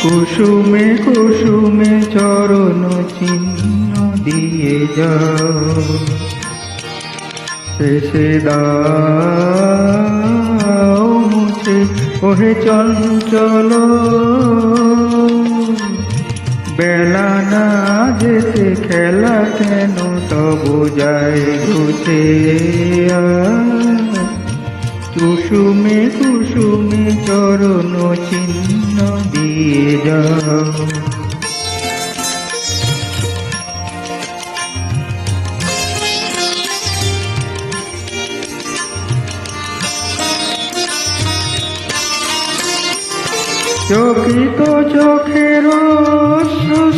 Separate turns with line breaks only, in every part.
কুসুমে কুসুমে চরণ চিহ্ন দিয়ে যাও, শেষে দাও মুছে ওহে চঞ্চল। বেলা না যেতে খেলা কেন তবু যায় ঘুচে। কুসুমে কুসুমে চরণ চিহ্ন দিয়ে যাও। চকিত চোখের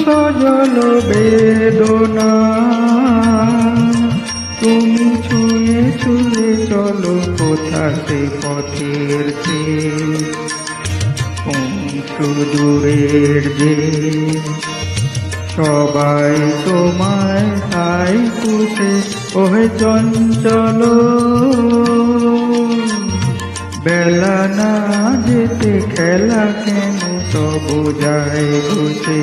সজল বেদনা, তুমি ছুঁয়ে ছুঁয়ে চলো কোথা সে পথের সুদূরের যে। সবাই তোমায় তাই পুষে ওহে চঞ্চল। বেলা না যেতে খেলা কেন তবু যায় ঘুচে।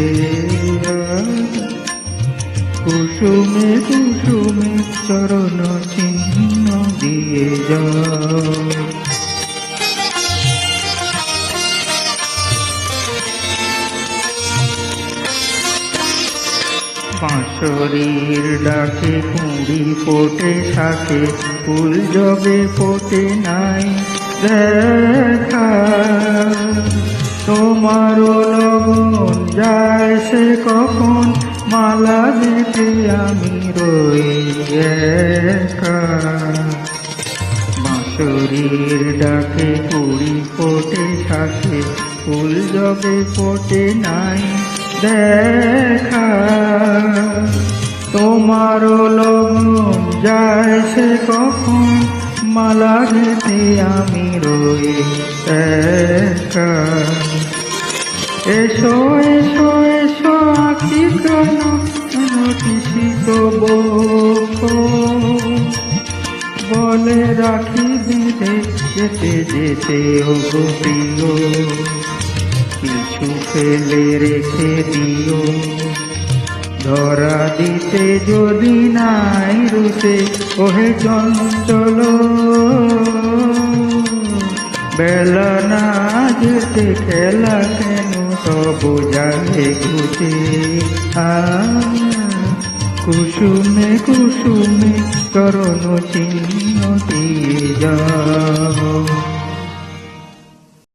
কুসুমে কুসুমে চরণ চিহ্ন দিয়ে যাও। বাঁশরীর ডাকে কুঁড়ি ফোটে শাকে, ফুল জবে ফোটে নাই দেখা। তোমার লগন যায় সে কখন, মালা দিতে আমি রই একা। বাঁশরীর ডাকে কুঁড়ি ফোটে শাকে, ফুল জবে ফোটে নাই দেখা। তোমার লগন যায় সে কখন, মালা গেঁথে আমি রই একা। এসো এসো এসো আঁখি কেন কিসিত বক্ষ, বলে রাখি বেঁধে যেতে যেতে ও গো প্রিয়। কিছু ফেলে রেখে দিও, ধরা দিতে যদি নাই রুতে ওহে চঞ্চল। বেলা না যেতে খেলা কেন তবু যায় ঘুচে। কুসুমে কুসুমে চরণ চিহ্ন দিয়ে যাও।